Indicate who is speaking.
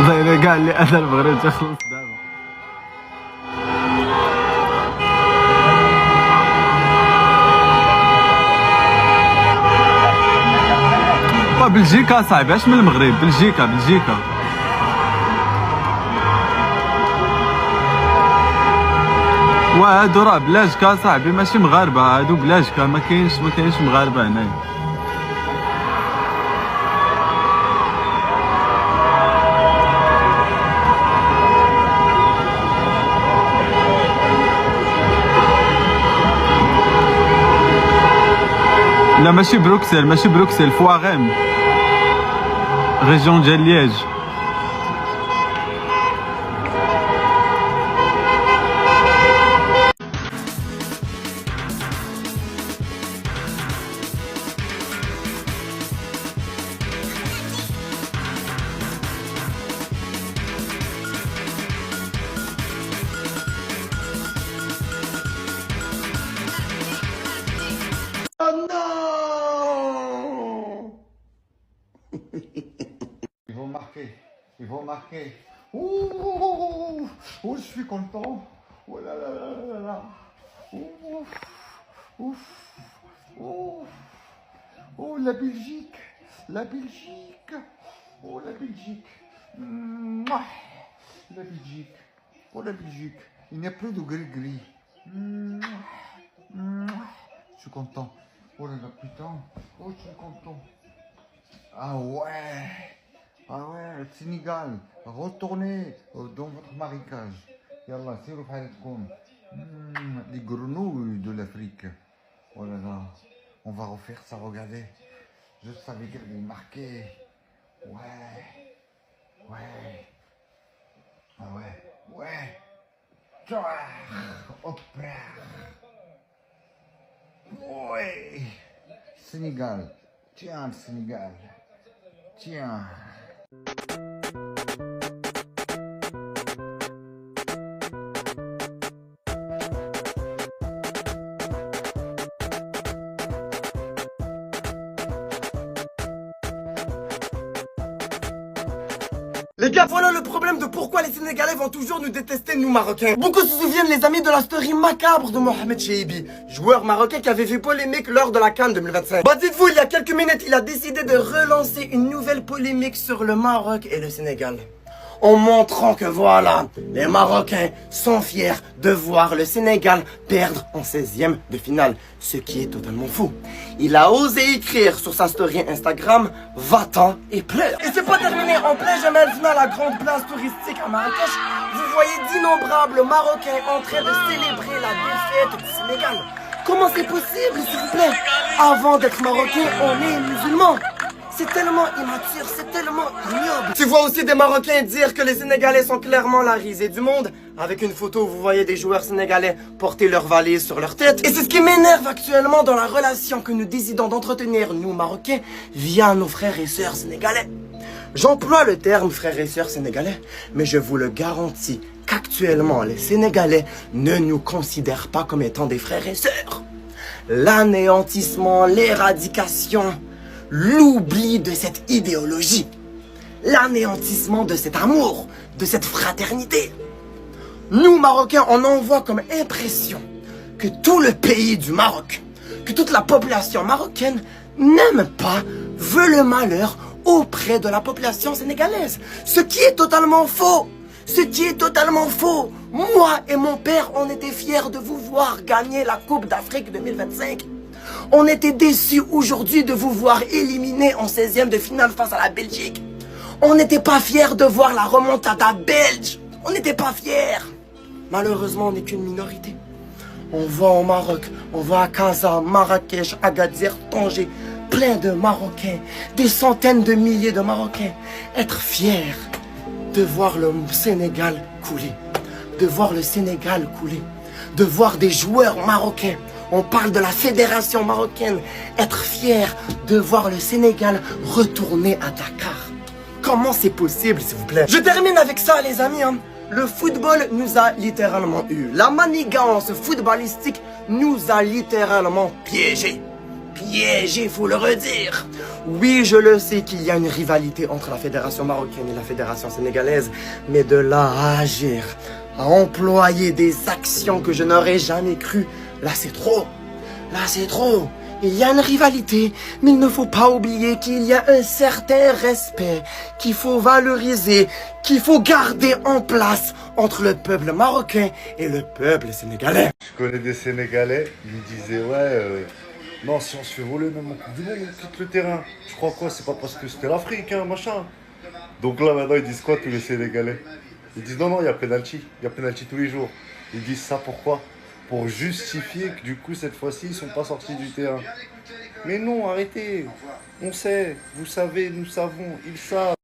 Speaker 1: زين قال لي انا المغرب تخلص دابا. بلجيكا صاحبي، اش من المغرب؟ بلجيكا وهادو راه بلاجكا صاحبي، ماشي مغاربه، هادو بلاجكا، ما كاينش مغاربه هنايا. لا ماشي بروكسل، فواغيم، ريجيون ديال لياج.
Speaker 2: Ils vont marquer. Ouh, je suis content. Oh là là là là là. Oh, la Belgique. Oh, la Belgique. La Belgique. Oh, la Belgique. Il n'y a plus de gris-gris. Je suis content. Oh là là, putain. Oh, je suis content. Ah ouais, Sénégal, retournez dans votre marécage. Yallah, c'est les grenouilles de l'Afrique. Oh là là, on va refaire ça, regardez. Je savais qu'elle allait marquer. Ouais. Ah ouais. Hop là. Ouais. Sénégal. Tiens, le Sénégal. Tiens.
Speaker 3: Les gars, voilà le problème de pourquoi les Sénégalais vont toujours nous détester, nous Marocains. Beaucoup se souviennent, les amis, de la story macabre de Mohamed Cheibi, joueur marocain qui avait fait polémique lors de la CAN 2025. Bah dites-vous, il y a quelques minutes, il a décidé de relancer une nouvelle polémique sur le Maroc et le Sénégal. En montrant que voilà, les Marocains sont fiers de voir le Sénégal perdre en 16e de finale, ce qui est totalement faux. Il a osé écrire sur sa story Instagram « Va-t'en et pleure ». Et c'est pas terminé, en plein Jamel Fna, la grande place touristique à Marrakech, vous voyez d'innombrables Marocains en train de célébrer la défaite du Sénégal. Comment c'est possible, s'il vous plaît? Avant d'être Marocain, on est musulman. C'est tellement immature, c'est tellement ignoble. Tu vois aussi des Marocains dire que les Sénégalais sont clairement la risée du monde. Avec une photo où vous voyez des joueurs sénégalais porter leurs valises sur leur tête. Et c'est ce qui m'énerve actuellement dans la relation que nous décidons d'entretenir, nous Marocains, via nos frères et sœurs sénégalais. J'emploie le terme frères et sœurs sénégalais, mais je vous le garantis qu'actuellement les Sénégalais ne nous considèrent pas comme étant des frères et sœurs. L'anéantissement, l'éradication, l'oubli de cette idéologie, l'anéantissement de cet amour, de cette fraternité. Nous, Marocains, on envoie comme impression que tout le pays du Maroc, que toute la population marocaine n'aime pas, veut le malheur auprès de la population sénégalaise. Ce qui est totalement faux. Moi et mon père, on était fiers de vous voir gagner la Coupe d'Afrique 2025. On était déçus aujourd'hui de vous voir éliminé en 16e de finale face à la Belgique. On n'était pas fiers de voir la remontada belge. On n'était pas fiers. Malheureusement, on n'est qu'une minorité. On va au Maroc, on va à Casa, Marrakech, Agadir, Tanger. Plein de Marocains, des centaines de milliers de Marocains. Être fiers de voir le Sénégal couler. De voir le Sénégal couler. De voir des joueurs marocains. On parle de la fédération marocaine. Être fier de voir le Sénégal retourner à Dakar. Comment c'est possible, s'il vous plaît? Je termine avec ça, les amis. Le football nous a littéralement eu. La manigance footballistique nous a littéralement piégés. Piégés, faut le redire. Oui, je le sais qu'il y a une rivalité entre la fédération marocaine et la fédération sénégalaise, mais de là à agir, à employer des actions que je n'aurais jamais cru, là c'est trop. Là c'est trop. Il y a une rivalité, mais il ne faut pas oublier qu'il y a un certain respect qu'il faut valoriser, qu'il faut garder en place entre le peuple marocain et le peuple sénégalais.
Speaker 4: Je connais des Sénégalais, ils me disaient ouais, non, si on se fait voler même en Coupe du Monde, on quitte le terrain. Je crois quoi, c'est pas parce que c'était l'Afrique, hein, machin. Donc là maintenant ils disent quoi tous les Sénégalais? Ils disent non, non, il y a penalty tous les jours. Ils disent ça pourquoi? Pour justifier que du coup cette fois-ci ils sont pas sortis du terrain. Mais non, arrêtez. On sait, vous savez, nous savons, ils savent.